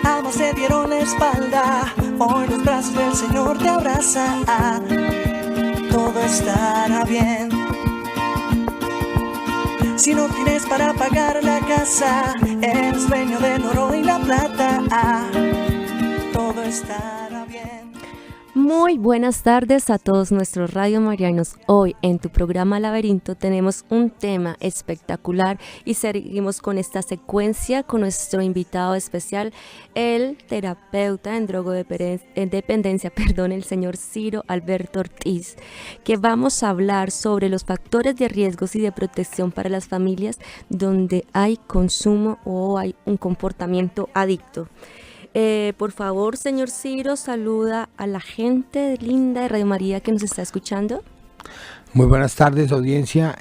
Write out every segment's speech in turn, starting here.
Ambos se dieron la espalda, hoy los brazos del Señor te abrazan. Todo estará bien. Si no tienes para pagar la casa, eres dueño del oro y la plata. Todo estará bien. Muy buenas tardes a todos nuestros Radio Marianos. Hoy en tu programa Laberinto tenemos un tema espectacular y seguimos con esta secuencia con nuestro invitado especial, el terapeuta en drogodependencia, el señor Ciro Alberto Ortiz, que vamos a hablar sobre los factores de riesgos y de protección para las familias donde hay consumo o hay un comportamiento adicto. Por favor, señor Ciro, saluda a la gente linda de Radio María que nos está escuchando. Muy buenas tardes, audiencia.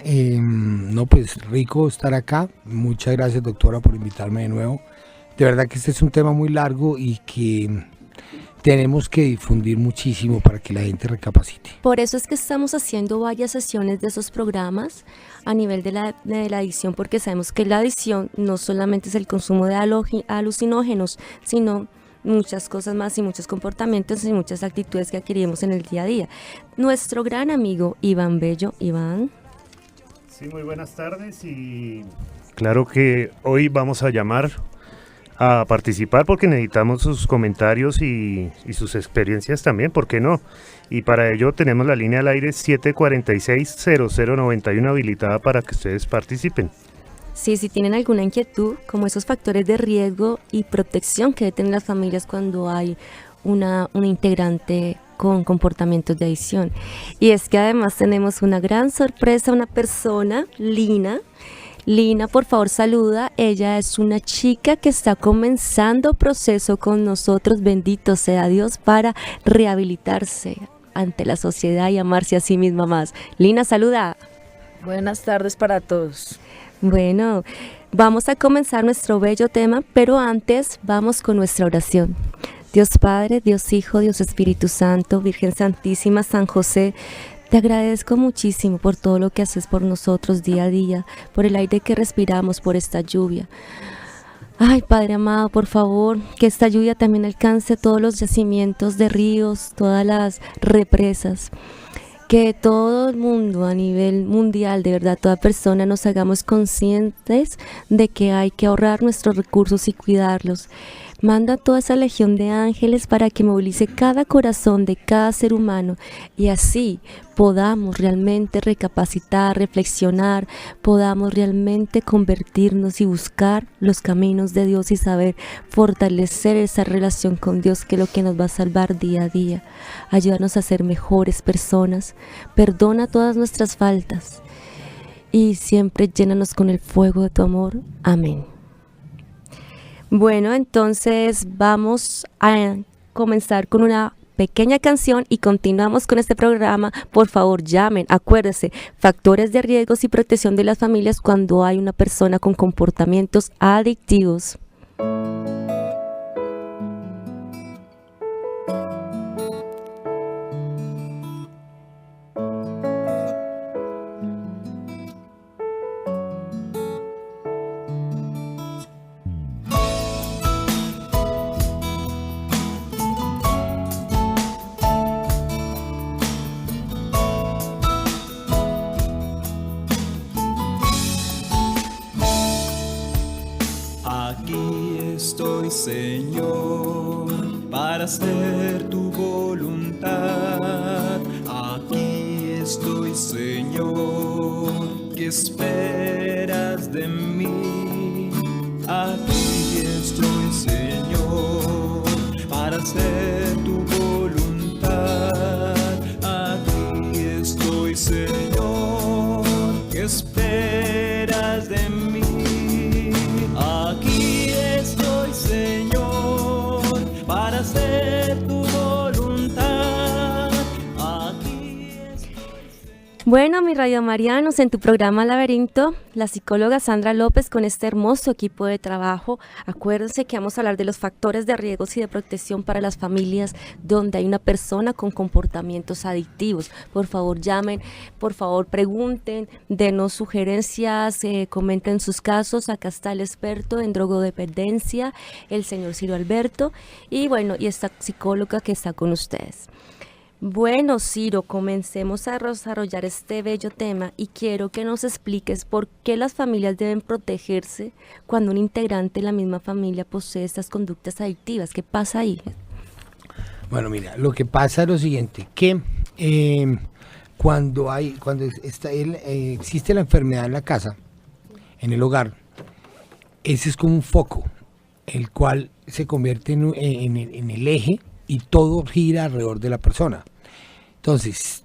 Pues rico estar acá. Muchas gracias, doctora, por invitarme de nuevo. De verdad que este es un tema muy largo y que tenemos que difundir muchísimo para que la gente recapacite. Por eso es que estamos haciendo varias sesiones de esos programas a nivel de la adicción, porque sabemos que la adicción no solamente es el consumo de alucinógenos, sino muchas cosas más y muchos comportamientos y muchas actitudes que adquirimos en el día a día. Nuestro gran amigo Iván Bello. Iván. Sí, muy buenas tardes y claro que hoy vamos a llamar a participar porque necesitamos sus comentarios y sus experiencias también, ¿por qué no? Y para ello tenemos la línea al aire 746-0091 habilitada para que ustedes participen. Sí, si tienen alguna inquietud, como esos factores de riesgo y protección que deben tener las familias cuando hay un integrante con comportamientos de adicción. Y es que además tenemos una gran sorpresa, una persona, Lina. Lina, por favor, saluda. Ella es una chica que está comenzando proceso con nosotros, bendito sea Dios, para rehabilitarse ante la sociedad y amarse a sí misma más. Lina, saluda. Buenas tardes para todos. Bueno, vamos a comenzar nuestro bello tema, pero antes vamos con nuestra oración. Dios Padre, Dios Hijo, Dios Espíritu Santo, Virgen Santísima, San José, te agradezco muchísimo por todo lo que haces por nosotros día a día, por el aire que respiramos, por esta lluvia. Ay, Padre amado, por favor, que esta lluvia también alcance todos los yacimientos de ríos, todas las represas. Que todo el mundo a nivel mundial, de verdad, toda persona nos hagamos conscientes de que hay que ahorrar nuestros recursos y cuidarlos. Manda toda esa legión de ángeles para que movilice cada corazón de cada ser humano y así podamos realmente recapacitar, reflexionar, podamos realmente convertirnos y buscar los caminos de Dios y saber fortalecer esa relación con Dios, que es lo que nos va a salvar día a día. Ayúdanos a ser mejores personas, perdona todas nuestras faltas y siempre llénanos con el fuego de tu amor. Amén. Bueno, entonces vamos a comenzar con una pequeña canción y continuamos con este programa. Por favor, llamen, acuérdense, factores de riesgos y protección de las familias cuando hay una persona con comportamientos adictivos. Señor, para hacer tu voluntad. Aquí estoy, Señor, ¿qué esperas de mí? Aquí estoy, Señor, para hacer tu voluntad. Aquí estoy, Señor, ¿qué esperas de mí? Aquí estoy, Señor, para hacer tu voluntad. Aquí estoy, Señor. Bueno, mis radiomarianos, en tu programa Laberinto, la psicóloga Sandra López con este hermoso equipo de trabajo. Acuérdense que vamos a hablar de los factores de riesgos y de protección para las familias donde hay una persona con comportamientos adictivos. Por favor, llamen, por favor, pregunten, denos sugerencias, comenten sus casos. Acá está el experto en drogodependencia, el señor Ciro Alberto, y bueno, y esta psicóloga que está con ustedes. Bueno, Ciro, comencemos a desarrollar este bello tema y quiero que nos expliques por qué las familias deben protegerse cuando un integrante de la misma familia posee estas conductas adictivas. ¿Qué pasa ahí? Bueno, mira, lo que pasa es lo siguiente, que existe la enfermedad en la casa, en el hogar, ese es como un foco, el cual se convierte en el eje y todo gira alrededor de la persona. Entonces,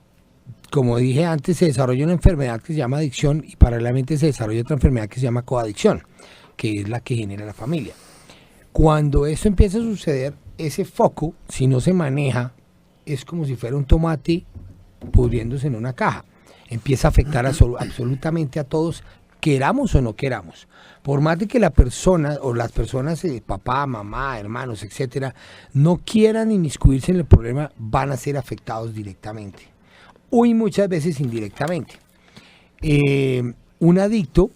como dije antes, se desarrolla una enfermedad que se llama adicción y paralelamente se desarrolla otra enfermedad que se llama coadicción, que es la que genera la familia. Cuando eso empieza a suceder, ese foco, si no se maneja, es como si fuera un tomate pudriéndose en una caja. Empieza a afectar absolutamente a todos, queramos o no queramos. Por más de que la persona o las personas, papá, mamá, hermanos, etcétera, no quieran inmiscuirse en el problema, van a ser afectados directamente o muchas veces indirectamente. Un adicto,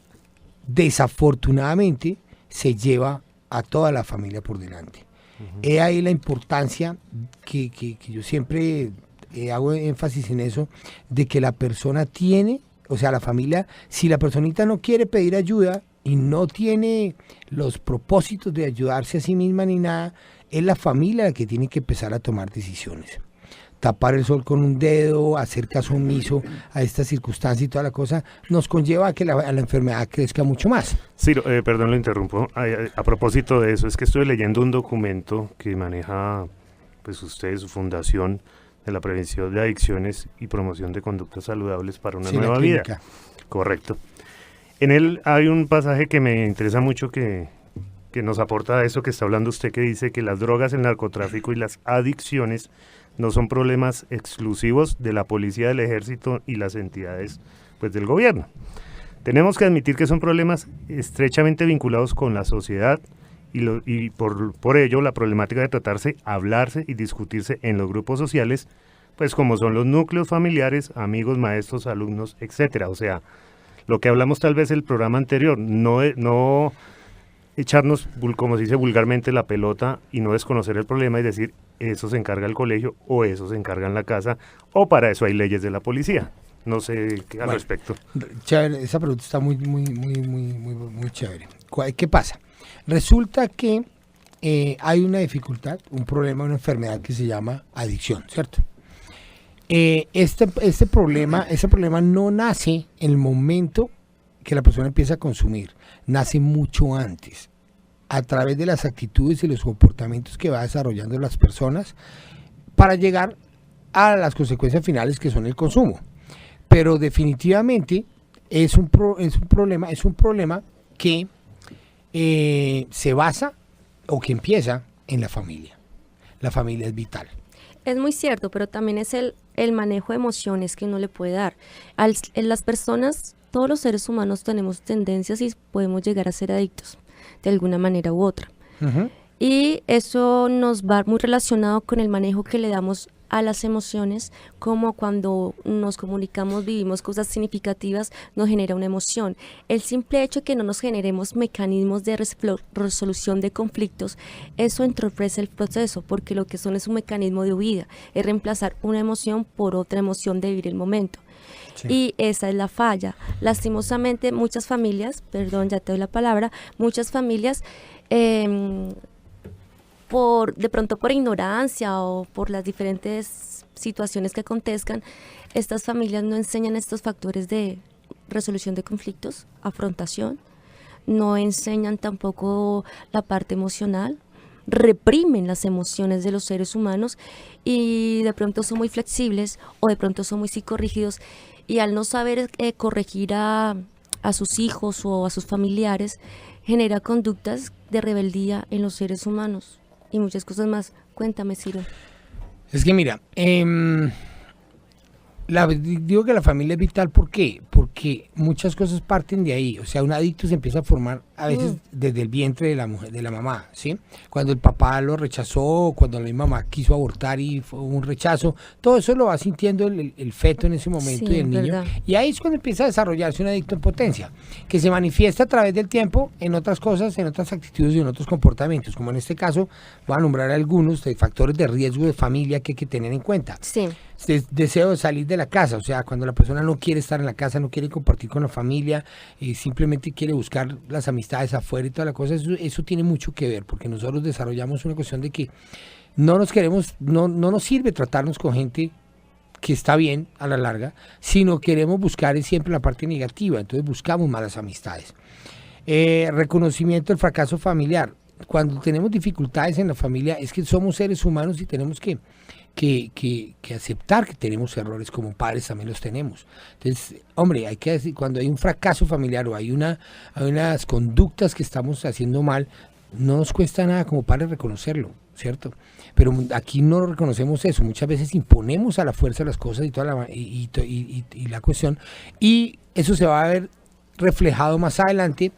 desafortunadamente, se lleva a toda la familia por delante. He ahí la importancia que yo siempre hago énfasis en eso, de que la persona tiene, o sea, la familia, si la personita no quiere pedir ayuda y no tiene los propósitos de ayudarse a sí misma ni nada, es la familia la que tiene que empezar a tomar decisiones. Tapar el sol con un dedo, hacer caso omiso a esta circunstancia y toda la cosa, nos conlleva a que la enfermedad crezca mucho más. Sí, perdón, lo interrumpo. A propósito de eso, es que estoy leyendo un documento que maneja pues usted, su fundación, de la prevención de adicciones y promoción de conductas saludables para una nueva vida. Correcto. En él hay un pasaje que me interesa mucho que nos aporta eso que está hablando usted, que dice que las drogas, el narcotráfico y las adicciones no son problemas exclusivos de la policía, del ejército y las entidades pues del gobierno. Tenemos que admitir que son problemas estrechamente vinculados con la sociedad y por ello la problemática de tratarse, hablarse y discutirse en los grupos sociales, pues como son los núcleos familiares, amigos, maestros, alumnos, etcétera. O sea, lo que hablamos tal vez el programa anterior, no echarnos, como se dice vulgarmente, la pelota y no desconocer el problema y decir, eso se encarga el colegio o eso se encarga en la casa o para eso hay leyes de la policía. No sé qué al respecto. Chévere, esa pregunta está muy chévere. ¿Qué pasa? Resulta que hay una dificultad, un problema, una enfermedad que se llama adicción, ¿cierto? Ese problema no nace en el momento que la persona empieza a consumir, nace mucho antes, a través de las actitudes y los comportamientos que va desarrollando las personas para llegar a las consecuencias finales que son el consumo. Pero definitivamente es un problema que se basa o que empieza en la familia. La familia es vital. Es muy cierto, pero también es el manejo de emociones que uno le puede dar. En las personas, todos los seres humanos tenemos tendencias y podemos llegar a ser adictos de alguna manera u otra. Uh-huh. Y eso nos va muy relacionado con el manejo que le damos a las emociones, como cuando nos comunicamos, vivimos cosas significativas, nos genera una emoción. El simple hecho de que no nos generemos mecanismos de resolución de conflictos, eso entorpece el proceso, porque lo que son es un mecanismo de huida, es reemplazar una emoción por otra emoción de vivir el momento. Sí. Y esa es la falla. Lastimosamente, muchas familias, perdón, ya te doy la palabra, muchas familias de pronto por ignorancia o por las diferentes situaciones que acontezcan, estas familias no enseñan estos factores de resolución de conflictos, afrontación, no enseñan tampoco la parte emocional, reprimen las emociones de los seres humanos y de pronto son muy flexibles o de pronto son muy psicorrígidos y al no saber corregir a sus hijos o a sus familiares, genera conductas de rebeldía en los seres humanos. Y muchas cosas más. Cuéntame, Ciro. Es que mira, Digo que la familia es vital, ¿por qué? Porque muchas cosas parten de ahí. O sea, un adicto se empieza a formar a veces desde el vientre de la mujer, de la mamá, ¿sí? Cuando el papá lo rechazó, cuando la mamá quiso abortar y fue un rechazo, todo eso lo va sintiendo el feto en ese momento, Sí, y el niño. verdad. Y ahí es cuando empieza a desarrollarse un adicto en potencia, que se manifiesta a través del tiempo en otras cosas, en otras actitudes y en otros comportamientos. Como en este caso, voy a nombrar algunos de factores de riesgo de familia que hay que tener en cuenta. Sí. Deseo de salir de la casa, o sea, cuando la persona no quiere estar en la casa, no quiere compartir con la familia, simplemente quiere buscar las amistades afuera y toda la cosa, eso tiene mucho que ver, porque nosotros desarrollamos una cuestión de que no nos queremos, no nos sirve tratarnos con gente que está bien a la larga, sino queremos buscar siempre la parte negativa, entonces buscamos malas amistades. Reconocimiento del fracaso familiar. Cuando tenemos dificultades en la familia, es que somos seres humanos y tenemos que aceptar que tenemos errores, como padres también los tenemos. Entonces, hombre, hay que decir, cuando hay un fracaso familiar o hay unas conductas que estamos haciendo mal, no nos cuesta nada como padres reconocerlo, ¿cierto? Pero aquí no reconocemos eso, muchas veces imponemos a la fuerza las cosas y la cuestión, y eso se va a ver reflejado más adelante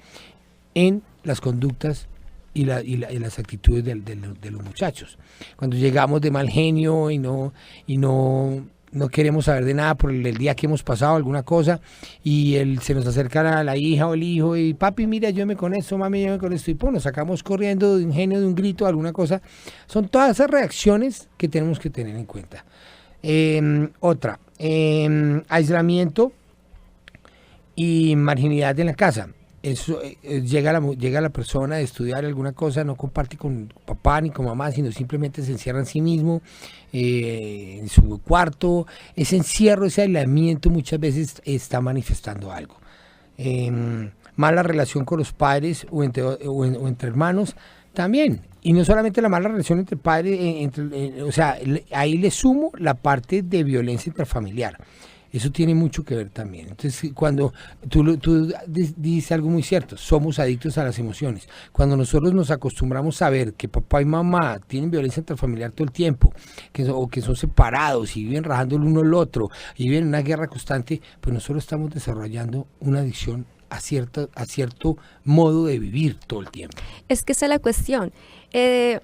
en las conductas y las actitudes de los muchachos. Cuando llegamos de mal genio y no queremos saber de nada por el día que hemos pasado, alguna cosa, y se nos acerca la hija o el hijo y papi, mira, ayúdame con esto, mami, ayúdame con esto, y pues nos sacamos corriendo de un genio, de un grito, alguna cosa. Son todas esas reacciones que tenemos que tener en cuenta. Otra, aislamiento y marginalidad en la casa. Eso llega la persona a estudiar alguna cosa, no comparte con papá ni con mamá, sino simplemente se encierra en sí mismo, en su cuarto. Ese encierro, ese aislamiento muchas veces está manifestando algo. Mala relación con los padres o entre hermanos también. Y no solamente la mala relación entre padres, o sea, ahí le sumo la parte de violencia intrafamiliar. Eso tiene mucho que ver también. Entonces, cuando tú dices algo muy cierto, somos adictos a las emociones. Cuando nosotros nos acostumbramos a ver que papá y mamá tienen violencia intrafamiliar todo el tiempo, o que son separados y viven rajando el uno al otro, y viven en una guerra constante, pues nosotros estamos desarrollando una adicción a cierto modo de vivir todo el tiempo. Es que esa es la cuestión.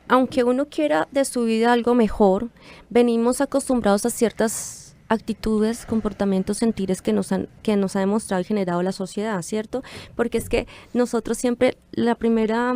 Aunque uno quiera de su vida algo mejor, venimos acostumbrados a ciertas actitudes, comportamientos, sentires que nos ha demostrado y generado la sociedad, ¿cierto? Porque es que nosotros siempre, la primera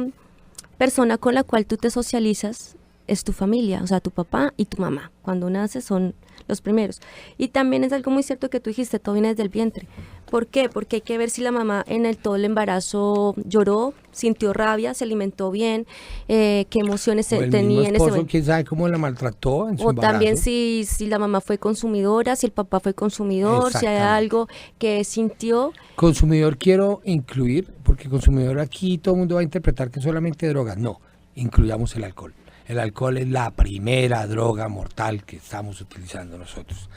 persona con la cual tú te socializas es tu familia, o sea, tu papá y tu mamá. Cuando naces son los primeros. Y también es algo muy cierto que tú dijiste, todo viene desde el vientre. ¿Por qué? Porque hay que ver si la mamá en todo el embarazo lloró, sintió rabia, se alimentó bien, qué emociones tenía en ese momento. ¿Quién sabe cómo la maltrató en su embarazo? O también si la mamá fue consumidora, si el papá fue consumidor, si hay algo que sintió. Consumidor quiero incluir, porque consumidor aquí todo el mundo va a interpretar que solamente drogas. No, incluyamos el alcohol. El alcohol es la primera droga mortal que estamos utilizando nosotros.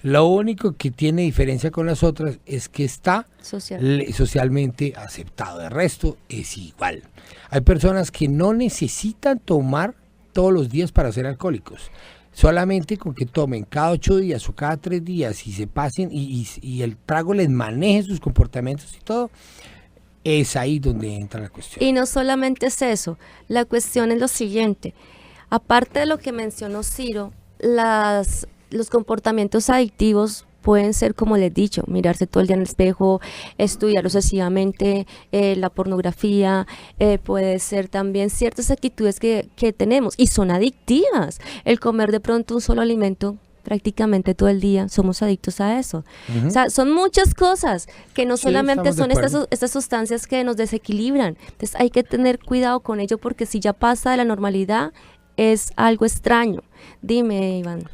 Lo único que tiene diferencia con las otras es que está socialmente aceptado. El resto es igual. Hay personas que no necesitan tomar todos los días para ser alcohólicos. Solamente con que tomen cada 8 días o cada 3 días y se pasen y el trago les maneje sus comportamientos y todo, es ahí donde entra la cuestión. Y no solamente es eso, la cuestión es lo siguiente. Aparte de lo que mencionó Ciro, los comportamientos adictivos pueden ser, como les he dicho, mirarse todo el día en el espejo, estudiar obsesivamente, la pornografía, puede ser también ciertas actitudes que tenemos y son adictivas. El comer de pronto un solo alimento prácticamente todo el día, somos adictos a eso. O sea, son muchas cosas que no solamente son estas sustancias que nos desequilibran. Entonces hay que tener cuidado con ello porque si ya pasa de la normalidad es algo extraño. Dime, Iván.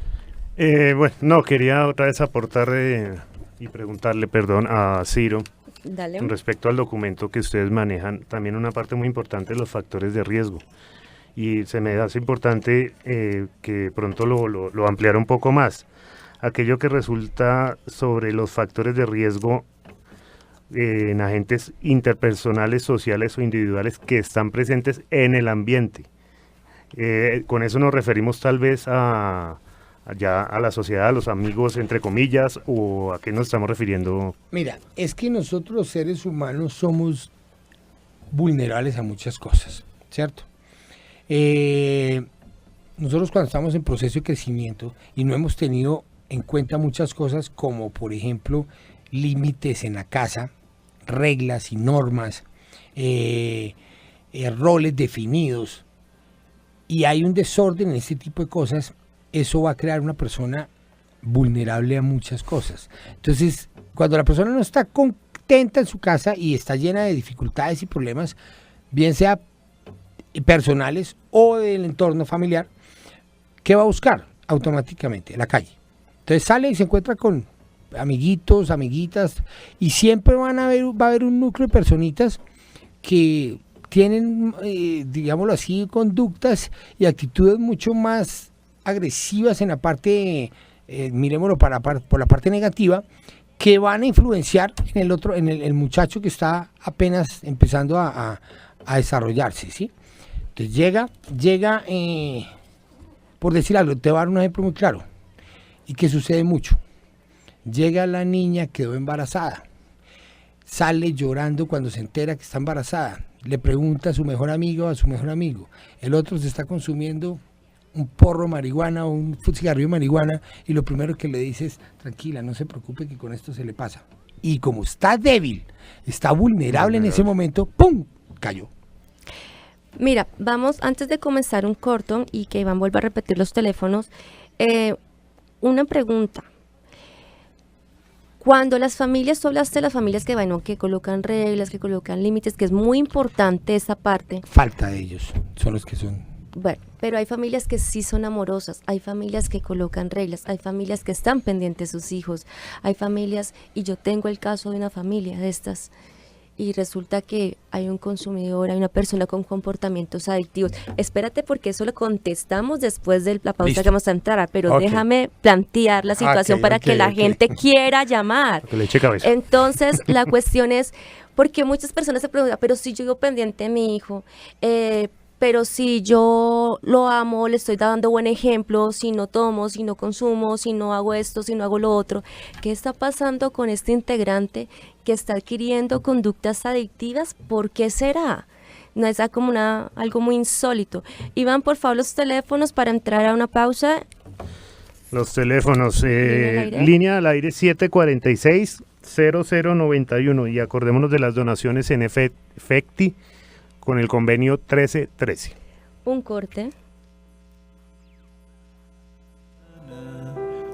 Bueno, no, quería otra vez aportar y preguntarle, perdón, a Ciro. Dale. Con respecto al documento que ustedes manejan, también una parte muy importante de los factores de riesgo. Y se me hace importante que pronto lo ampliara un poco más. Aquello que resulta sobre los factores de riesgo en agentes interpersonales, sociales o individuales que están presentes en el ambiente. Con eso nos referimos tal vez a ya a la sociedad, a los amigos, entre comillas, o a qué nos estamos refiriendo? Mira, es que nosotros los seres humanos somos vulnerables a muchas cosas, ¿cierto? Nosotros cuando estamos en proceso de crecimiento y no hemos tenido en cuenta muchas cosas como por ejemplo límites en la casa, reglas y normas, roles definidos, y hay un desorden en este tipo de cosas, eso va a crear una persona vulnerable a muchas cosas. Entonces, cuando la persona no está contenta en su casa y está llena de dificultades y problemas, bien sea personales o del entorno familiar, ¿qué va a buscar? Automáticamente, la calle. Entonces sale y se encuentra con amiguitos, amiguitas, y siempre va a haber un núcleo de personitas que tienen, digámoslo así, conductas y actitudes mucho más agresivas en la parte, miremoslo por la parte negativa, que van a influenciar en el otro, en el muchacho que está apenas empezando a desarrollarse, ¿sí? Entonces llega, por decir algo, te voy a dar un ejemplo muy claro, y que sucede mucho. Llega la niña, quedó embarazada, sale llorando cuando se entera que está embarazada, le pregunta a su mejor amigo, el otro se está consumiendo un porro de marihuana o un cigarrillo de marihuana, y lo primero que le dice es, tranquila, no se preocupe que con esto se le pasa. Y como está débil, está vulnerable en ese momento, ¡pum!, cayó. Mira, vamos, antes de comenzar un corto y que Iván vuelva a repetir los teléfonos, una pregunta. Cuando las familias, tú hablaste de las familias que, bueno, que colocan reglas, que colocan límites, que es muy importante esa parte. Falta de ellos, son los que son. Bueno, pero hay familias que sí son amorosas, hay familias que colocan reglas, hay familias que están pendientes de sus hijos, hay familias, y yo tengo el caso de una familia de estas, y resulta que hay un consumidor, hay una persona con comportamientos adictivos. Espérate, porque eso lo contestamos después de la pausa. Listo. Que vamos a entrar, pero Okay. Déjame plantear la situación para que la gente quiera llamar. Que le eche cabeza. Entonces, la cuestión es, porque muchas personas se preguntan, pero si yo vivo pendiente de mi hijo, pero si yo lo amo, le estoy dando buen ejemplo, si no tomo, si no consumo, si no hago esto, si no hago lo otro, ¿qué está pasando con este integrante que está adquiriendo conductas adictivas? ¿Por qué será? No es como algo muy insólito. Iván, por favor, los teléfonos para entrar a una pausa. Los teléfonos, línea al aire 746-0091, y acordémonos de las donaciones en Efecti con el convenio 1313. Un corte.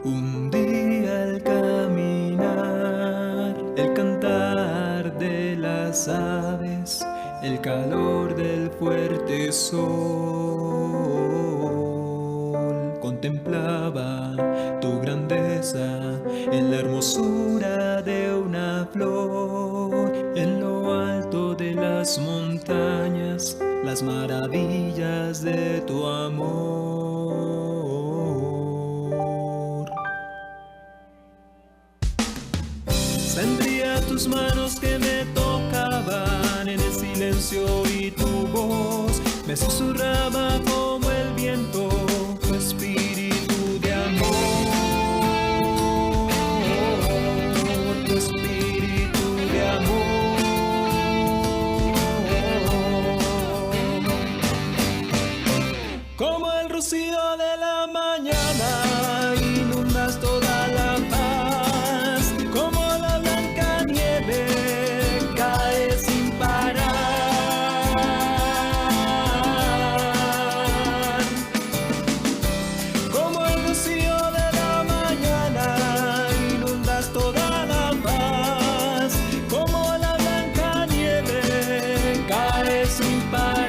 Un día al caminar, el cantar de las aves, el calor del fuerte sol, contemplaba tu grandeza en la hermosura de una flor, en lo alto de las montañas, las maravillas de tu amor. Sentía tus manos que me tocaban en el silencio, y tu voz me susurraba como el viento, tu espíritu de amor, tu espíritu de amor. Como el rocío de la mañana, inundas toda la paz, como la blanca nieve cae sin parar. Como el rocío de la mañana, inundas toda la paz, como la blanca nieve cae sin parar.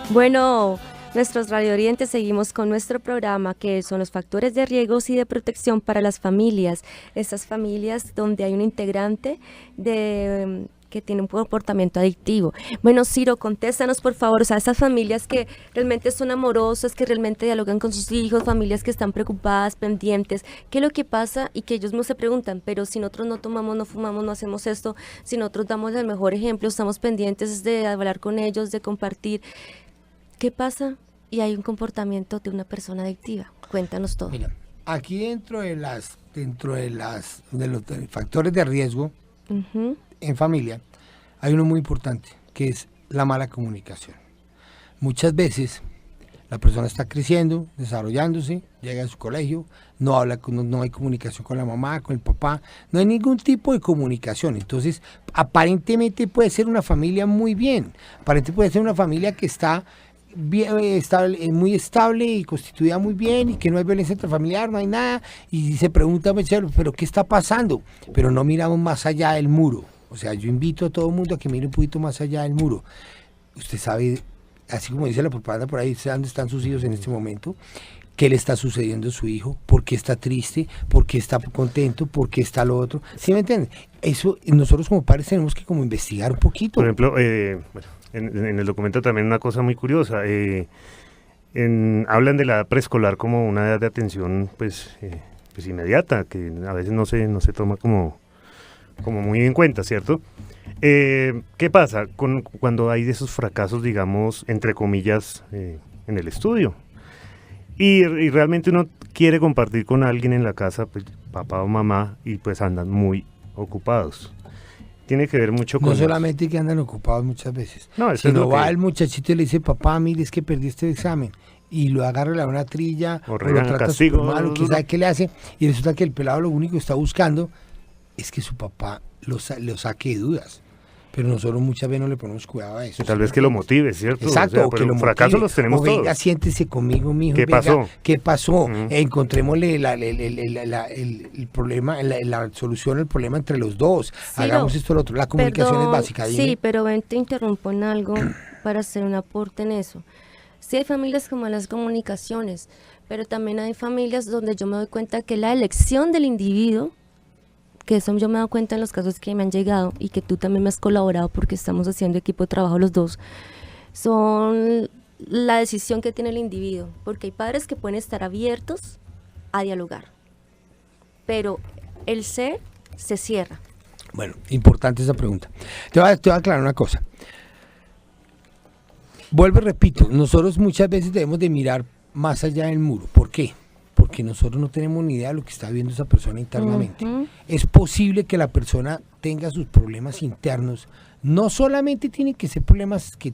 Bueno, nuestros radioorientes, seguimos con nuestro programa, que son los factores de riesgos y de protección para las familias. Estas familias donde hay un integrante que tiene un comportamiento adictivo. Bueno, Ciro, contéstanos por favor, o sea, esas familias que realmente son amorosas, que realmente dialogan con sus hijos, familias que están preocupadas, pendientes, ¿qué es lo que pasa? Y que ellos no se preguntan, pero si nosotros no tomamos, no fumamos, no hacemos esto, si nosotros damos el mejor ejemplo, estamos pendientes de hablar con ellos, de compartir, ¿qué pasa? Y hay un comportamiento de una persona adictiva. Cuéntanos todo. Mira, aquí dentro de los factores de riesgo Ujú. en familia, hay uno muy importante, que es la mala comunicación. Muchas veces la persona está creciendo, desarrollándose, llega a su colegio, no hay comunicación con la mamá, con el papá, no hay ningún tipo de comunicación. Entonces, aparentemente puede ser una familia muy bien, aparentemente puede ser una familia que está bien, muy estable y constituida muy bien, y que no hay violencia intrafamiliar, no hay nada, y se pregunta, pero ¿qué está pasando? Pero no miramos más allá del muro. O sea, yo invito a todo el mundo a que mire un poquito más allá del muro. Usted sabe, así como dice la propaganda por ahí, dónde están sus hijos en este momento, qué le está sucediendo a su hijo, por qué está triste, por qué está contento, por qué está lo otro. ¿Sí me entienden? Eso nosotros como padres tenemos que como investigar un poquito. Por ejemplo, bueno, en el documento también una cosa muy curiosa. Hablan de la edad preescolar como una edad de atención pues inmediata, que a veces no se toma como muy en cuenta, ¿cierto? ¿Qué pasa cuando hay de esos fracasos, digamos, entre comillas, en el estudio? Y realmente uno quiere compartir con alguien en la casa, pues papá o mamá, y pues andan muy ocupados. Tiene que ver mucho con... No solamente que andan ocupados muchas veces, No, eso sino es lo va que... el muchachito y le dice, papá, mire, es que perdí este examen, y lo agarra, le da una trilla, O lo regaña, trata castigo, súper mal, o quién sabe qué le hace, y resulta que el pelado lo único que está buscando es que su papá lo saque de dudas. Pero nosotros muchas veces no le ponemos cuidado a eso. Tal vez que lo motive, ¿cierto? Exacto, O sea, o que pero lo fracasos motive, los tenemos o venga, todos. siéntese conmigo, mijo. ¿Qué venga, pasó? ¿Qué pasó? Ujú. Encontrémosle el problema, la solución al problema entre los dos. Ciro, Hagamos esto lo otro. La comunicación perdón, es básica. Dime. Sí, pero ven, te interrumpo en algo para hacer un aporte en eso. Sí hay familias con malas comunicaciones, pero también hay familias donde yo me doy cuenta que la elección del individuo, que eso yo me he dado cuenta en los casos que me han llegado y que tú también me has colaborado porque estamos haciendo equipo de trabajo los dos, son la decisión que tiene el individuo, porque hay padres que pueden estar abiertos a dialogar, pero el ser se cierra. Bueno, importante esa pregunta. Te voy a aclarar una cosa. Vuelvo y repito, nosotros muchas veces debemos de mirar más allá del muro. ¿Por qué? Porque nosotros no tenemos ni idea de lo que está viendo esa persona internamente. Ujú. Es posible que la persona tenga sus problemas internos. No solamente tienen que ser problemas que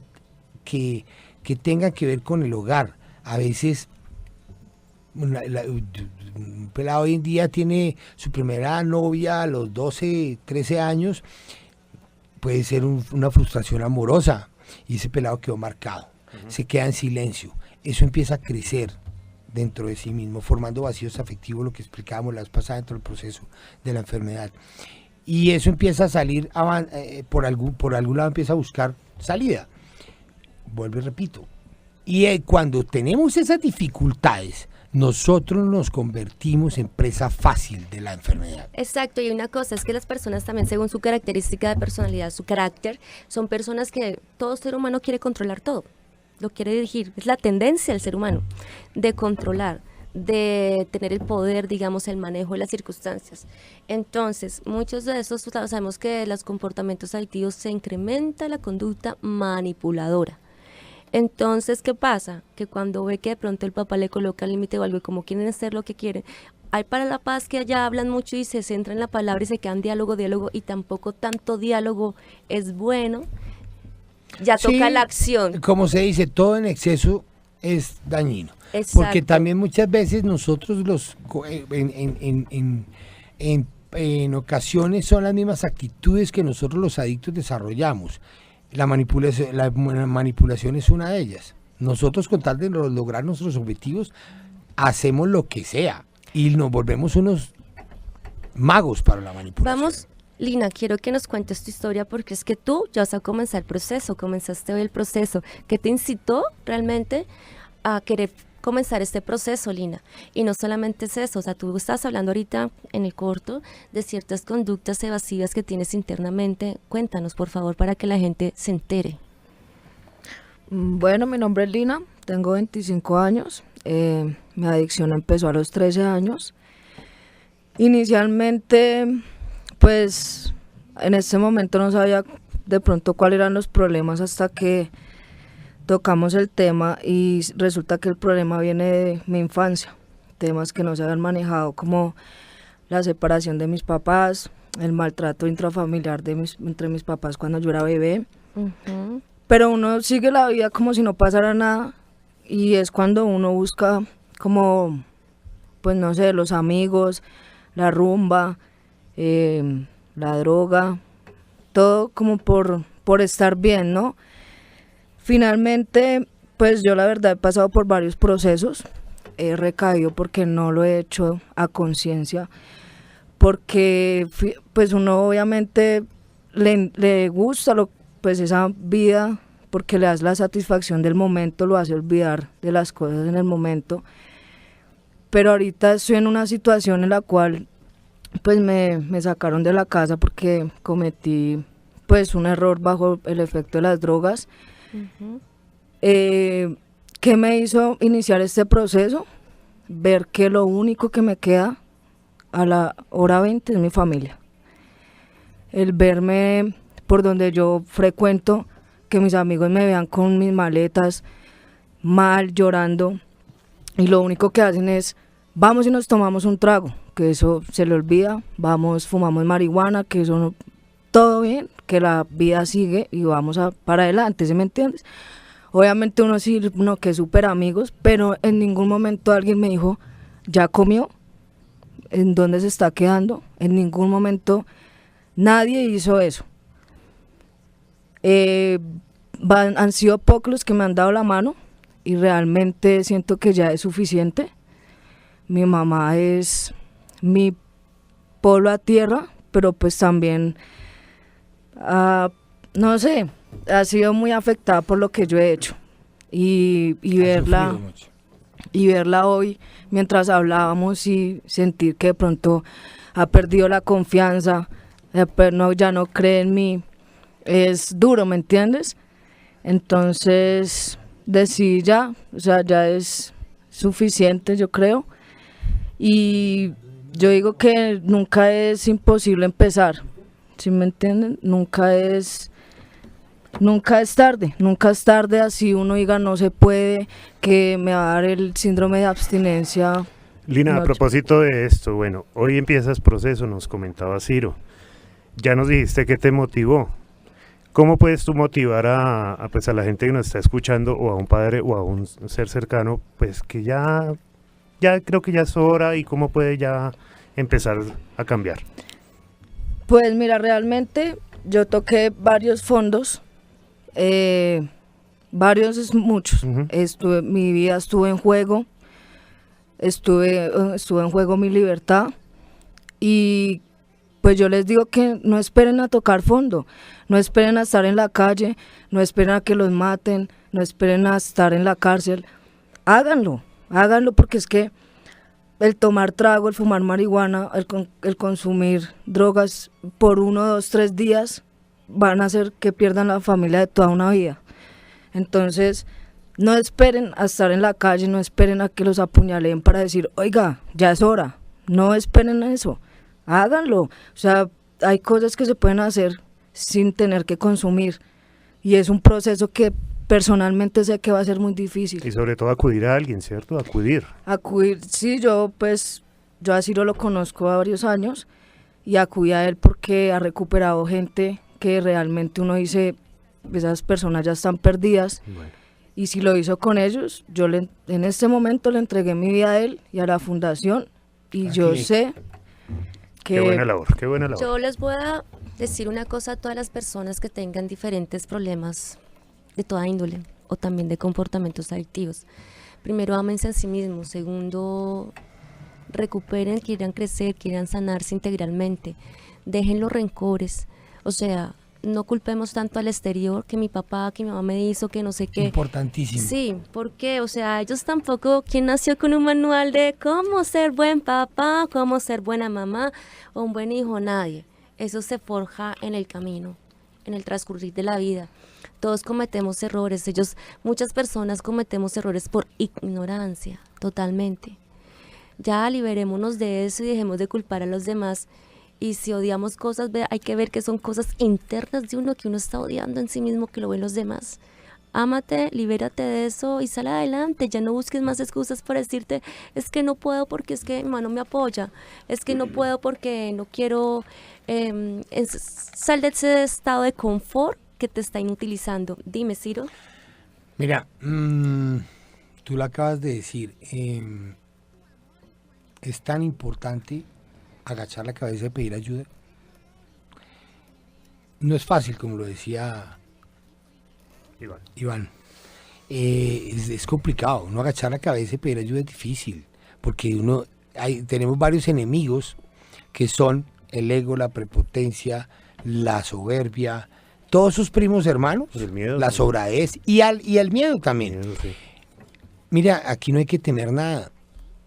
tengan que ver con el hogar. A veces un pelado hoy en día tiene su primera novia a los 12, 13 años. Puede ser una frustración amorosa y ese pelado quedó marcado. Se queda en silencio. Eso empieza a crecer dentro de sí mismo, formando vacíos afectivos, lo que explicábamos la vez pasada dentro del proceso de la enfermedad. Y eso empieza a salir, por algún lado empieza a buscar salida. Vuelvo y repito. Y cuando tenemos esas dificultades, nosotros nos convertimos en presa fácil de la enfermedad. Exacto, y una cosa es que las personas también, según su característica de personalidad, su carácter, son personas que todo ser humano quiere controlar todo, lo quiere dirigir. Es la tendencia del ser humano de controlar, de tener el poder, digamos, el manejo de las circunstancias. Entonces, muchos de esos, sabemos que los comportamientos adictivos se incrementa la conducta manipuladora. Entonces, ¿qué pasa? Que cuando ve que de pronto el papá le coloca el límite o algo y como quieren hacer lo que quieren, hay para la paz que allá hablan mucho y se centran en la palabra y se quedan diálogo, y tampoco tanto diálogo es bueno. Ya toca la acción. Como se dice, todo en exceso es dañino. Exacto. Porque también muchas veces nosotros en ocasiones son las mismas actitudes que nosotros los adictos desarrollamos. La manipulación es una de ellas. Nosotros, con tal de lograr nuestros objetivos, hacemos lo que sea y nos volvemos unos magos para la manipulación. Vamos, Lina, quiero que nos cuentes tu historia porque es que tú ya vas a comenzar el proceso, comenzaste hoy el proceso. ¿Qué te incitó realmente a querer comenzar este proceso, Lina? Y no solamente es eso, o sea, tú estás hablando ahorita en el corto de ciertas conductas evasivas que tienes internamente. Cuéntanos, por favor, para que la gente se entere. Bueno, mi nombre es Lina, tengo 25 años, mi adicción empezó a los 13 años. Inicialmente, pues, en ese momento no sabía de pronto cuáles eran los problemas hasta que tocamos el tema y resulta que el problema viene de mi infancia. temas que no se habían manejado, como la separación de mis papás, el maltrato intrafamiliar entre mis papás cuando yo era bebé. Pero uno sigue la vida como si no pasara nada, y es cuando uno busca como, pues no sé, los amigos, la rumba, la droga, todo como por estar bien, ¿no? Finalmente, pues yo la verdad he pasado por varios procesos, he recaído porque no lo he hecho a conciencia, porque pues uno obviamente le gusta pues esa vida, porque le das la satisfacción del momento, lo hace olvidar de las cosas en el momento, pero ahorita estoy en una situación en la cual pues me sacaron de la casa porque cometí pues un error bajo el efecto de las drogas. ¿Qué me hizo iniciar este proceso? Ver que lo único que me queda a la hora 20 es mi familia. El verme por donde yo frecuento, que mis amigos me vean con mis maletas, mal, llorando, y lo único que hacen es, vamos y nos tomamos un trago, que eso se le olvida, vamos, fumamos marihuana, que eso no, todo bien, que la vida sigue y vamos para adelante, ¿sí me entiendes? Obviamente uno sí, no, que súper amigos, pero en ningún momento alguien me dijo, ¿ya comió? ¿En dónde se está quedando? En ningún momento nadie hizo eso. Han sido pocos los que me han dado la mano y realmente siento que ya es suficiente. Mi mamá es mi polo a tierra, pero pues también, no sé, ha sido muy afectada por lo que yo he hecho. Y verla hoy mientras hablábamos y sentir que de pronto ha perdido la confianza, ya no cree en mí, es duro, ¿me entiendes? Entonces decidí ya es suficiente, yo creo, y yo digo que nunca es imposible empezar, ¿sí me entienden? Nunca es tarde, así uno diga no se puede, que me va a dar el síndrome de abstinencia. Lina, a propósito de esto, bueno, hoy empiezas proceso, nos comentaba Ciro, ya nos dijiste qué te motivó. ¿Cómo puedes tú motivar pues a la gente que nos está escuchando, o a un padre o a un ser cercano, pues que ya creo que ya es hora, y cómo puede ya empezar a cambiar? Pues mira, realmente yo toqué varios fondos, muchos. Mi vida estuvo en juego, estuve en juego mi libertad, y pues yo les digo que no esperen a tocar fondo, no esperen a estar en la calle, no esperen a que los maten, no esperen a estar en la cárcel. Háganlo porque es que el tomar trago, el fumar marihuana, el consumir drogas por 1, 2, 3 días van a hacer que pierdan la familia de toda una vida. Entonces, no esperen a estar en la calle, no esperen a que los apuñalen para decir, oiga, ya es hora. No esperen eso, háganlo. O sea, hay cosas que se pueden hacer sin tener que consumir, y es un proceso que personalmente sé que va a ser muy difícil. Y sobre todo acudir a alguien, ¿cierto? Acudir, sí, yo a Ciro lo conozco a varios años, y acudí a él porque ha recuperado gente que realmente uno dice, esas personas ya están perdidas. Bueno. Y si lo hizo con ellos, yo en este momento le entregué mi vida a él y a la fundación, y yo sé que... Qué buena labor. Yo les voy a decir una cosa a todas las personas que tengan diferentes problemas de toda índole, o también de comportamientos adictivos. Primero, ámense a sí mismos. Segundo, recuperen, quieran crecer, quieran sanarse integralmente. Dejen los rencores. O sea, no culpemos tanto al exterior, que mi papá, que mi mamá me hizo, que no sé qué. Importantísimo. Sí, porque, o sea, ellos tampoco, ¿quién nació con un manual de cómo ser buen papá, cómo ser buena mamá o un buen hijo? Nadie. Eso se forja en el camino, en el transcurrir de la vida. Todos cometemos errores, muchas personas cometemos errores por ignorancia, totalmente. Ya liberémonos de eso y dejemos de culpar a los demás. Y si odiamos cosas, hay que ver que son cosas internas de uno, que uno está odiando en sí mismo, que lo ven los demás. Ámate, libérate de eso y sal adelante. Ya no busques más excusas para decirte, es que no puedo porque es que mi mamá no me apoya, es que no puedo porque no quiero. Sal de ese estado de confort que te está inutilizando. Dime, Ciro. Mira, tú lo acabas de decir, es tan importante agachar la cabeza y pedir ayuda. No es fácil, como lo decía Iván. Es complicado, no agachar la cabeza y pedir ayuda es difícil, porque tenemos varios enemigos que son el ego, la prepotencia, la soberbia, todos sus primos hermanos, el miedo, la sobradez y el miedo también. Miedo, sí. Mira, aquí no hay que temer nada,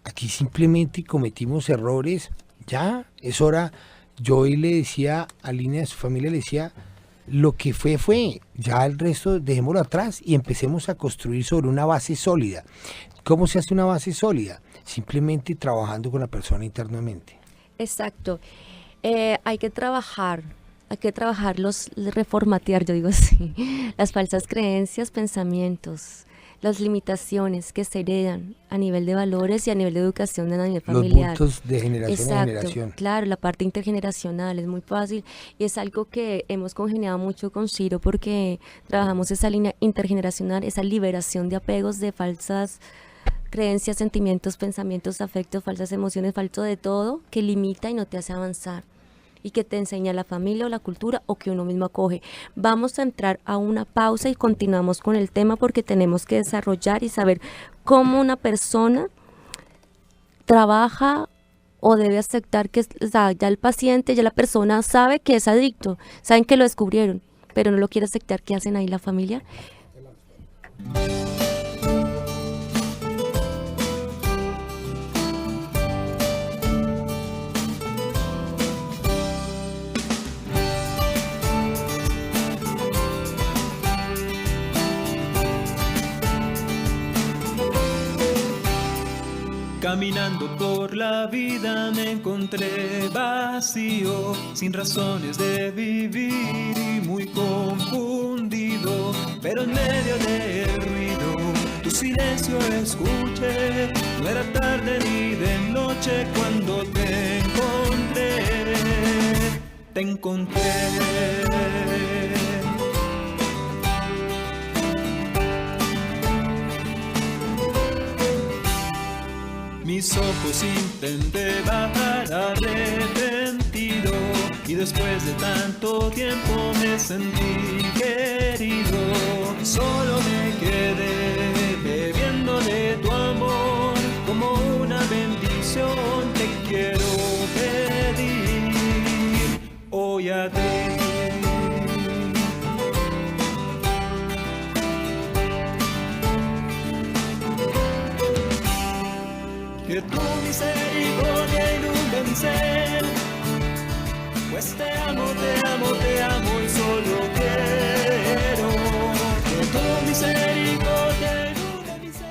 aquí simplemente cometimos errores, ya, es hora. Yo hoy le decía a Lina, a su familia, le decía, lo que fue, ya el resto dejémoslo atrás y empecemos a construir sobre una base sólida. ¿Cómo se hace una base sólida? Simplemente trabajando con la persona internamente. Exacto. Hay que reformatear, yo digo así, las falsas creencias, pensamientos, las limitaciones que se heredan a nivel de valores y a nivel de educación a nivel familiar. Los puntos de generación a generación. Claro, la parte intergeneracional es muy fácil y es algo que hemos congeniado mucho con Ciro porque trabajamos esa línea intergeneracional, esa liberación de apegos, de falsas creencias, sentimientos, pensamientos, afectos, falsas emociones, falso de todo que limita y no te hace avanzar y que te enseña la familia o la cultura o que uno mismo acoge. Vamos a entrar a una pausa y continuamos con el tema porque tenemos que desarrollar y saber cómo una persona trabaja o debe aceptar que ya el paciente, ya la persona sabe que es adicto, saben que lo descubrieron, pero no lo quiere aceptar. ¿Qué hacen ahí la familia? Caminando por la vida me encontré vacío, sin razones de vivir y muy confundido, pero en medio del ruido tu silencio escuché. No era tarde ni de noche cuando te encontré. Mis ojos intenté bajar arrepentido y después de tanto tiempo me sentí querido. Solo me quedé bebiendo de tu amor como una bendición. Te quiero pedir hoy a ti. Que tu misericordia inunde mi ser, pues te amo y solo quiero que tu misericordia inunde mi ser.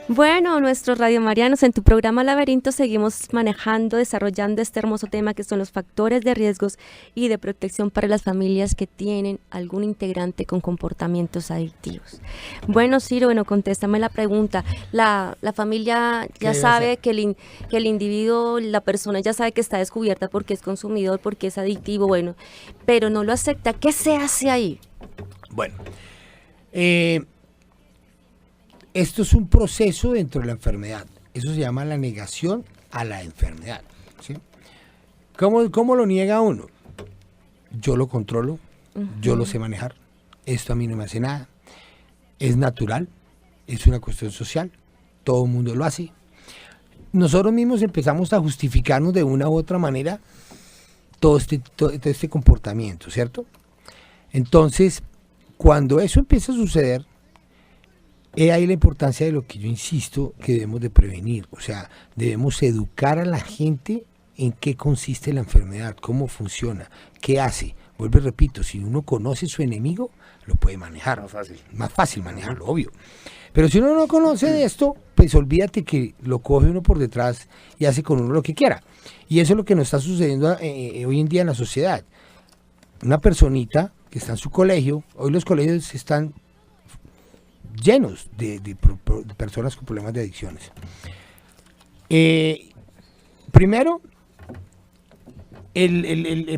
Bueno, nuestros radiomarianos, en tu programa Laberinto seguimos manejando, desarrollando este hermoso tema que son los factores de riesgos y de protección para las familias que tienen algún integrante con comportamientos adictivos. Bueno, Ciro, contéstame la pregunta. La familia ya sabe que el individuo, la persona ya sabe que está descubierta porque es consumidor, porque es adictivo, pero no lo acepta. ¿Qué se hace ahí? Bueno, esto es un proceso dentro de la enfermedad. Eso se llama la negación a la enfermedad, ¿sí? ¿Cómo lo niega uno? Yo lo controlo, yo lo sé manejar, esto a mí no me hace nada, es natural, es una cuestión social, todo el mundo lo hace. Nosotros mismos empezamos a justificarnos de una u otra manera todo este comportamiento, ¿cierto? Entonces, cuando eso empieza a suceder, ahí la importancia de lo que yo insisto que debemos de prevenir, o sea, debemos educar a la gente en qué consiste la enfermedad, cómo funciona, qué hace. Vuelvo y repito, si uno conoce su enemigo, lo puede manejar. Más fácil manejarlo, obvio. Pero si uno no conoce de esto, pues olvídate que lo coge uno por detrás y hace con uno lo que quiera. Y eso es lo que nos está sucediendo hoy en día en la sociedad. Una personita que está en su colegio, hoy los colegios están llenos de personas con problemas de adicciones. Primero,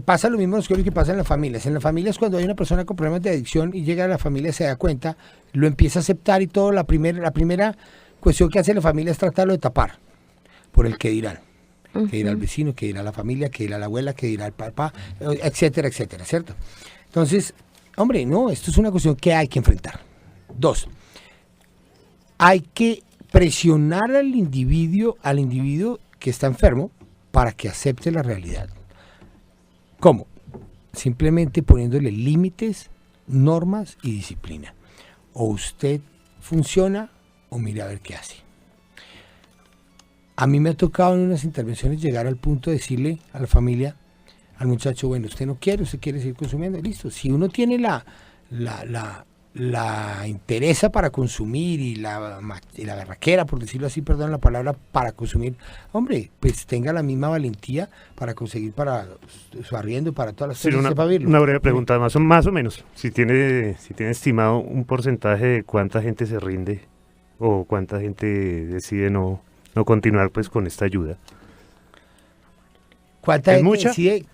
pasa lo mismo que pasa en las familias. En las familias, cuando hay una persona con problemas de adicción y llega a la familia, se da cuenta, lo empieza a aceptar y todo. La primera cuestión que hace la familia es tratarlo de tapar por el que dirán. Que dirá el vecino, que dirá la familia, que dirá la abuela, que dirá el papá, etcétera, etcétera, ¿cierto? Entonces, hombre, no, esto es una cuestión que hay que enfrentar. 2, hay que presionar al individuo que está enfermo para que acepte la realidad. ¿Cómo? Simplemente poniéndole límites, normas y disciplina. O usted funciona o mire a ver qué hace. A mí me ha tocado en unas intervenciones llegar al punto de decirle a la familia, al muchacho, bueno, usted no quiere, usted quiere seguir consumiendo, listo. Si uno tiene la interesa para consumir y la berraquera, por decirlo así, perdón la palabra, para consumir, hombre, pues tenga la misma valentía para conseguir para su arriendo, para todas las cosas. Una breve pregunta, más o menos, si tiene estimado un porcentaje de cuánta gente se rinde o cuánta gente decide no continuar pues con esta ayuda. ¿Cuánta ¿Es gente mucha? decide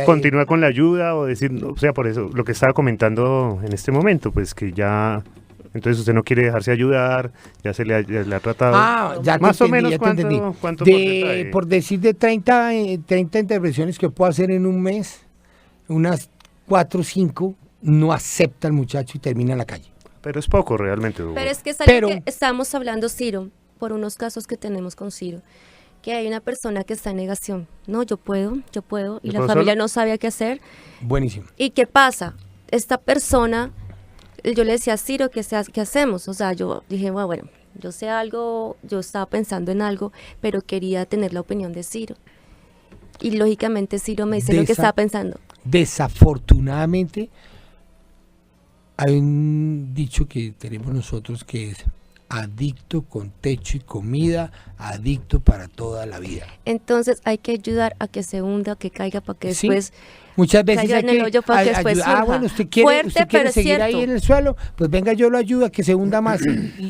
Continúa con la ayuda o decir, o sea, por eso lo que estaba comentando en este momento, pues que ya, entonces usted no quiere dejarse ayudar, ya se le ha tratado. Ya más te o entendí, menos ya te entendí. cuánto porcentaje. Por decir de 30 intervenciones que puedo hacer en un mes, unas 4 o 5 no acepta el muchacho y termina en la calle. Pero es poco realmente. Pero es que es algo que estamos hablando, Ciro, por unos casos que tenemos con Ciro, que hay una persona que está en negación. No, yo puedo, y la familia no sabía qué hacer. Buenísimo. ¿Y qué pasa? Esta persona, yo le decía a Ciro, ¿qué hacemos? O sea, yo dije, bueno, yo sé algo, yo estaba pensando en algo, pero quería tener la opinión de Ciro. Y lógicamente Ciro me dice lo que estaba pensando. Desafortunadamente, hay un dicho que tenemos nosotros que es: adicto con techo y comida, adicto para toda la vida. Entonces hay que ayudar a que se hunda, que caiga para que después muchas veces caiga en el hoyo para que después surja. Bueno, usted quiere seguir ahí en el suelo, pues venga, yo lo ayudo a que se hunda más.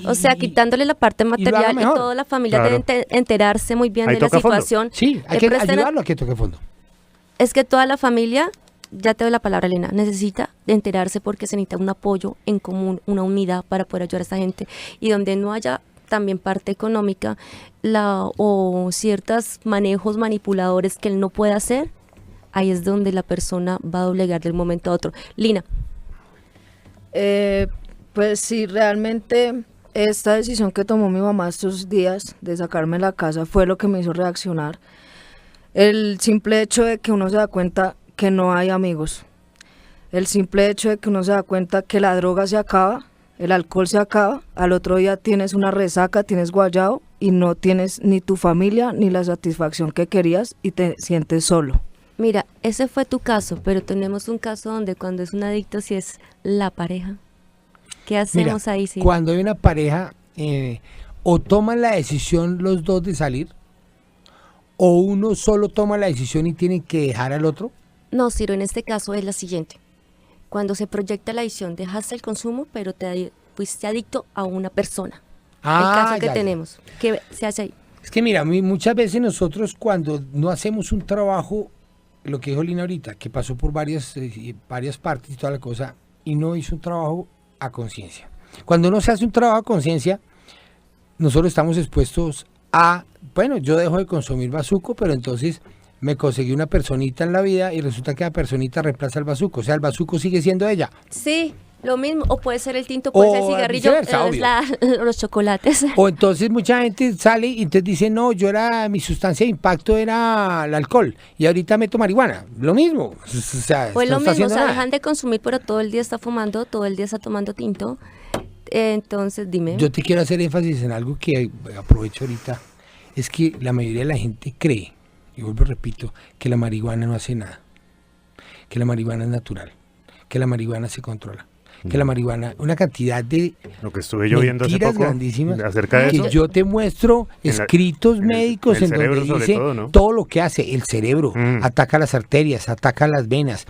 O sea, quitándole la parte material y toda la familia debe enterarse muy bien de la situación. Sí, hay que ayudarlo a que toque fondo. Es que toda la familia, ya te doy la palabra, Elena, necesita de enterarse porque se necesita un apoyo en común, una unidad para poder ayudar a esta gente. Y donde no haya también parte económica o ciertos manejos manipuladores que él no puede hacer, ahí es donde la persona va a doblegar de un momento a otro. Lina. Pues sí, realmente esta decisión que tomó mi mamá estos días de sacarme de la casa fue lo que me hizo reaccionar. El simple hecho de que uno se da cuenta que no hay amigos, el simple hecho de que uno se da cuenta que la droga se acaba, el alcohol se acaba, al otro día tienes una resaca, tienes guayao y no tienes ni tu familia ni la satisfacción que querías y te sientes solo. Mira, ese fue tu caso, pero tenemos un caso donde cuando es un adicto, si es la pareja, ¿qué hacemos ahí? Sí? Cuando hay una pareja, o toman la decisión los dos de salir, o uno solo toma la decisión y tiene que dejar al otro. No, Ciro, en este caso es la siguiente. Cuando se proyecta la adicción, dejaste el consumo, pero fuiste adicto a una persona. El caso que tenemos. ¿Qué se hace ahí? Es que mira, muchas veces nosotros cuando no hacemos un trabajo, lo que dijo Lina ahorita, que pasó por varias partes y toda la cosa, y no hizo un trabajo a conciencia. Cuando no se hace un trabajo a conciencia, nosotros estamos expuestos a, bueno, yo dejo de consumir bazuco, pero entonces me conseguí una personita en la vida y resulta que la personita reemplaza al bazuco, o sea, el bazuco sigue siendo ella. Sí, lo mismo, o puede ser el tinto, puede ser el cigarrillo, los chocolates. O entonces mucha gente sale y entonces dice, no, mi sustancia de impacto era el alcohol y ahorita meto marihuana, lo mismo. O sea, pues lo mismo, o sea, dejan de consumir, pero todo el día está fumando, todo el día está tomando tinto. Entonces, dime. Yo te quiero hacer énfasis en algo que aprovecho ahorita, es que la mayoría de la gente cree, y vuelvo repito, que la marihuana no hace nada, que la marihuana es natural, que la marihuana se controla, que la marihuana, una cantidad de Lo que estuve yo viendo hace mentiras poco grandísimas, acerca de que eso. yo te muestro En la- escritos en el- médicos el en donde cerebro sobre dice todo, ¿no? todo lo que hace el cerebro, Mm. ataca las arterias, ataca las venas,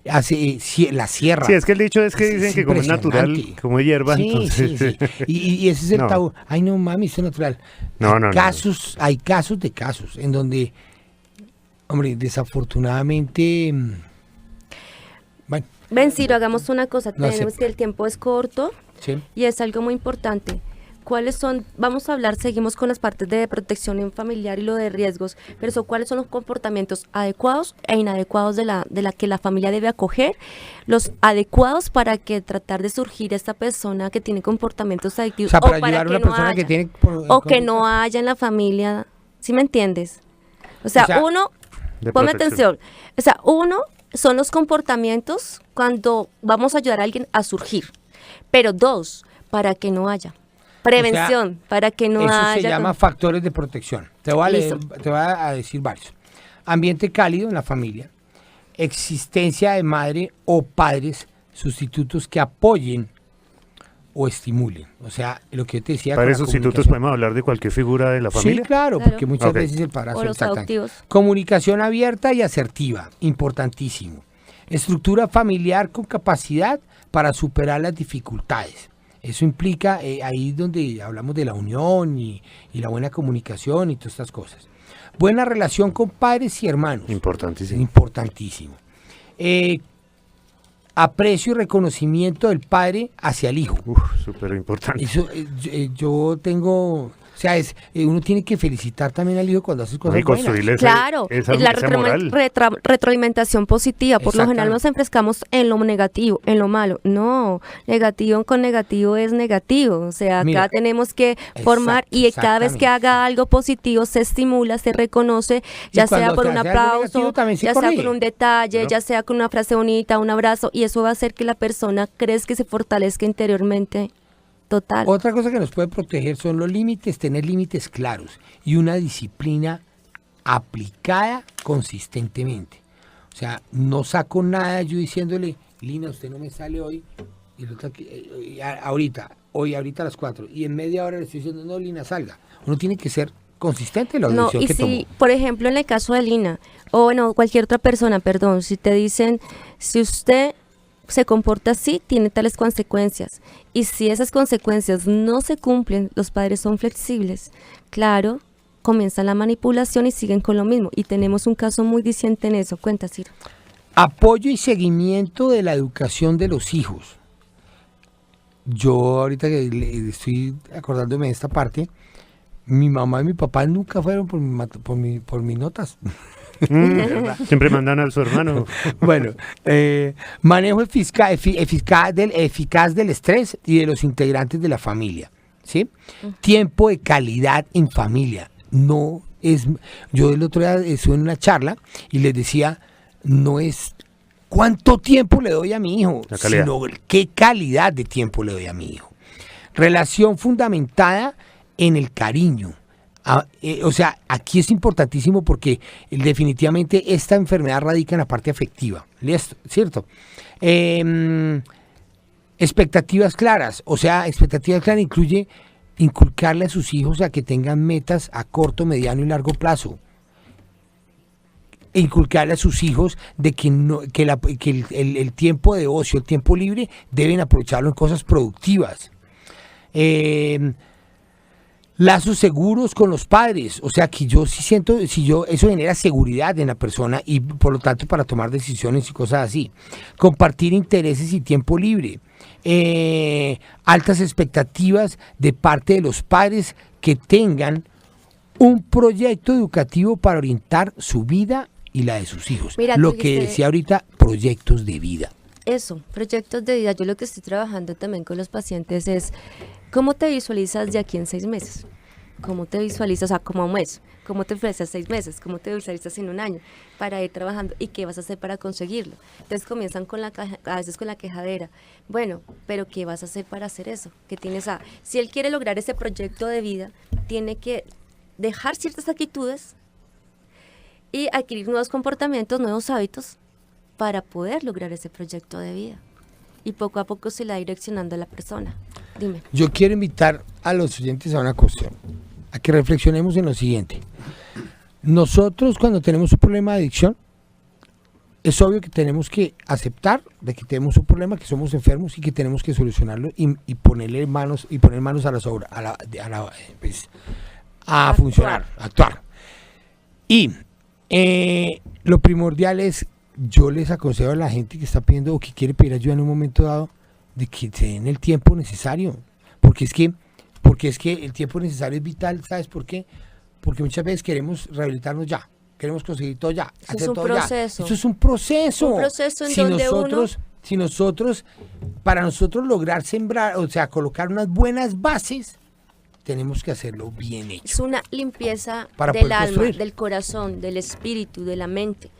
hace la sierra. Sí, es que el dicho es que Es dicen que como es natural, impresionante. como es hierba, Sí, entonces... sí, sí. Y ese es el No. tabú. Ay, no, mami, eso es natural. No, Hay no, no. casos, hay casos de casos en donde, hombre, desafortunadamente, bueno, Ven, Ciro, hagamos una cosa. No Tenemos sé. que el tiempo es corto sí. y es algo muy importante. ¿Cuáles son? Vamos a hablar, seguimos con las partes de protección en familiar y lo de riesgos, pero ¿cuáles son los comportamientos adecuados e inadecuados de la que la familia debe acoger? Los adecuados para que tratar de surgir esta persona que tiene comportamientos O adictivos sea, para o para ayudar a que una no persona que haya, tiene... o que no haya en la familia, ¿sí me entiendes? O sea, uno, de ponme protección. atención, o sea, uno son los comportamientos cuando vamos a ayudar a alguien a surgir, pero dos, para que no haya. Prevención, para que no Eso haya... se llama factores de protección. Te voy a leer, Listo. te voy a decir varios. Ambiente cálido en la familia, existencia de madre o padres sustitutos que apoyen o estimulen. O sea, lo que yo te decía. Para con la sustitutos comunicación. podemos hablar de cualquier figura de la Sí, familia. claro, Claro. porque muchas Ok. veces el padrastro. O los exactamente. adoptivos. Comunicación abierta y asertiva, importantísimo. Estructura familiar con capacidad para superar las dificultades. Eso implica, ahí donde hablamos de la unión y la buena comunicación y todas estas cosas. Buena relación con padres y hermanos. Importantísimo. Importantísimo. Aprecio y reconocimiento del padre hacia el hijo. Súper importante. Eso, yo tengo, o sea, uno tiene que felicitar también al hijo cuando hace cosas Y buenas. construirle Claro, esa es la moral. retroalimentación positiva. Por lo general Exactamente. nos enfrescamos en lo negativo, en lo malo. No, negativo con negativo es negativo. O sea, acá Mira, tenemos que formar y cada vez que exactamente. haga algo positivo se estimula, se reconoce, ya sea cuando por se un hace algo aplauso, negativo, también se ya sea corrige. con un detalle, ¿No? ya sea con una frase bonita, un abrazo, y eso va a hacer que la persona crezca y se fortalezca interiormente. Total. Otra cosa que nos puede proteger son los límites, tener límites claros y una disciplina aplicada consistentemente. O sea, no saco nada yo diciéndole, Lina, usted no me sale hoy, y el otro ahorita a las 4, y en media hora le estoy diciendo, no, Lina, salga. Uno tiene que ser consistente en la No, decisión y que si, tomó. por ejemplo, en el caso de Lina, o bueno, cualquier otra persona, perdón, si te dicen, si usted se comporta así, tiene tales consecuencias. Y si esas consecuencias no se cumplen, los padres son flexibles. Claro, comienza la manipulación y siguen con lo mismo. Y tenemos un caso muy diciente en eso. Cuenta, Ciro. Apoyo y seguimiento de la educación de los hijos. Yo ahorita que estoy acordándome de esta parte, mi mamá y mi papá nunca fueron por mis notas. Siempre mandan a su hermano. Bueno, manejo eficaz del estrés y de los integrantes de la familia, ¿sí? Tiempo de calidad en familia. No es, yo el otro día estuve en una charla y les decía, no es cuánto tiempo le doy a mi hijo, La calidad. sino qué calidad de tiempo le doy a mi hijo. Relación fundamentada en el cariño. O sea, aquí es importantísimo porque definitivamente esta enfermedad radica en la parte afectiva, ¿cierto? Expectativas claras, o sea, expectativas claras incluye inculcarle a sus hijos a que tengan metas a corto, mediano y largo plazo. E inculcarle a sus hijos de que, el tiempo de ocio, el tiempo libre, deben aprovecharlo en cosas productivas. Lazos seguros con los padres, o sea que yo sí siento, eso genera seguridad en la persona y por lo tanto para tomar decisiones y cosas así. Compartir intereses y tiempo libre. Altas expectativas de parte de los padres que tengan un proyecto educativo para orientar su vida y la de sus hijos. Mira, Lo tú que dijiste- decía ahorita, proyectos de vida. Eso, proyectos de vida. Yo lo que estoy trabajando también con los pacientes es cómo te visualizas de aquí en 6 meses. ¿Cómo te visualizas, o sea, como un mes? ¿Cómo te visualizas 6 meses? ¿Cómo te visualizas en un año? Para ir trabajando y qué vas a hacer para conseguirlo. Entonces comienzan con a veces con la quejadera. Bueno, pero ¿qué vas a hacer para hacer eso? ¿Qué tienes si él quiere lograr ese proyecto de vida, tiene que dejar ciertas actitudes y adquirir nuevos comportamientos, nuevos hábitos para poder lograr ese proyecto de vida. y poco a poco se la va direccionando a la persona. Dime. Yo quiero invitar a los oyentes a una cuestión, a que reflexionemos en lo siguiente. Nosotros cuando tenemos un problema de adicción, es obvio que tenemos que aceptar de que tenemos un problema, que somos enfermos y que tenemos que solucionarlo y poner manos a las obras, a funcionar, a actuar. Y lo primordial es, yo les aconsejo a la gente que está pidiendo o que quiere pedir ayuda en un momento dado, de que se den el tiempo necesario, porque es que el tiempo necesario es vital. ¿Sabes por qué? Porque muchas veces queremos rehabilitarnos ya, queremos conseguir todo ya, Eso hacer es un todo proceso. ya. Eso es un proceso. Un proceso en donde para nosotros lograr sembrar, o sea, colocar unas buenas bases, tenemos que hacerlo bien hecho. Es una limpieza Para del poder alma, construir. del corazón, del espíritu, de la mente.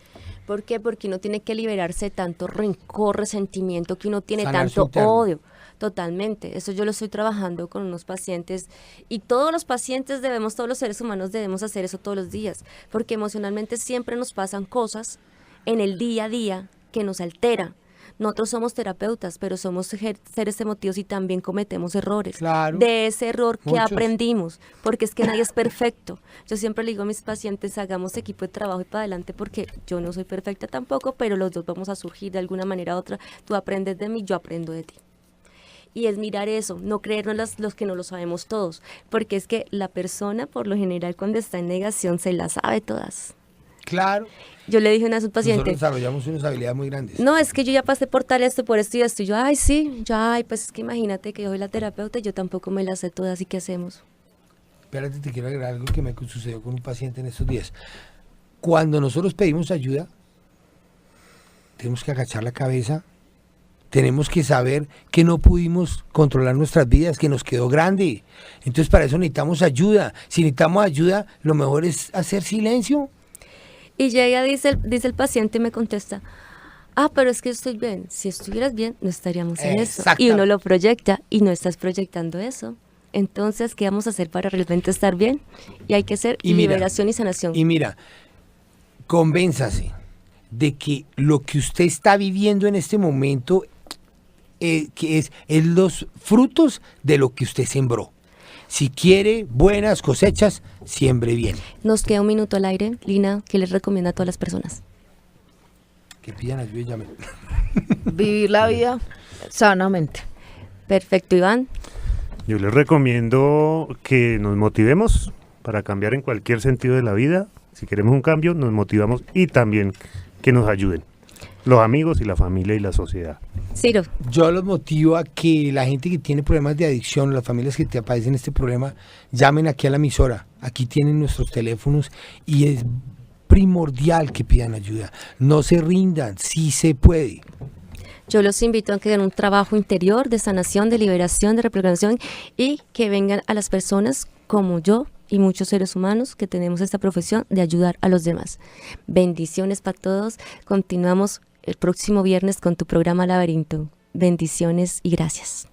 ¿Por qué? Porque uno tiene que liberarse de tanto rencor, resentimiento, que uno tiene Sanar su tanto interno. odio. Totalmente. Eso yo lo estoy trabajando con unos pacientes y todos los pacientes todos los seres humanos debemos hacer eso todos los días, porque emocionalmente siempre nos pasan cosas en el día a día que nos alteran. Nosotros somos terapeutas, pero somos seres emotivos y también cometemos errores. Claro. De ese error que Muchos. aprendimos, porque es que nadie es perfecto. Yo siempre le digo a mis pacientes, hagamos equipo de trabajo y para adelante, porque yo no soy perfecta tampoco, pero los dos vamos a surgir de alguna manera u otra. Tú aprendes de mí, yo aprendo de ti. Y es mirar eso, no creernos los que no lo sabemos todos, porque es que la persona, por lo general, cuando está en negación, se las sabe todas. Claro. Yo le dije a una su Nosotros paciente, desarrollamos unas habilidades muy grandes. no, es que yo ya pasé por tal esto, por esto y esto. Y yo, ay, sí, pues es que imagínate que yo soy la terapeuta y yo tampoco me las sé todas, ¿y qué hacemos? Espérate, te quiero agregar algo que me sucedió con un paciente en estos días. Cuando nosotros pedimos ayuda, tenemos que agachar la cabeza, tenemos que saber que no pudimos controlar nuestras vidas, que nos quedó grande. Entonces para eso necesitamos ayuda. Si necesitamos ayuda, lo mejor es hacer silencio. Y llega, dice el paciente y me contesta, pero es que estoy bien. Si estuvieras bien, no estaríamos en eso. Y uno lo proyecta y no estás proyectando eso. Entonces, ¿qué vamos a hacer para realmente estar bien? Y hay que hacer liberación y sanación. Y mira, convénzase de que lo que usted está viviendo en este momento que es los frutos de lo que usted sembró. Si quiere buenas cosechas, siembre bien. Nos queda un minuto al aire. Lina, ¿qué les recomienda a todas las personas? Que pidan ayuda y llamen. Vivir la vida sanamente. Perfecto, Iván. Yo les recomiendo que nos motivemos para cambiar en cualquier sentido de la vida. Si queremos un cambio, nos motivamos y también que nos ayuden los amigos y la familia y la sociedad. Ciro. Yo los motivo a que la gente que tiene problemas de adicción, las familias que te padecen este problema, llamen aquí a la emisora. Aquí tienen nuestros teléfonos y es primordial que pidan ayuda. No se rindan, sí se puede. Yo los invito a que hagan un trabajo interior de sanación, de liberación, de reprogramación y que vengan a las personas como yo y muchos seres humanos que tenemos esta profesión de ayudar a los demás. Bendiciones para todos. Continuamos el próximo viernes con tu programa Laberinto. Bendiciones y gracias.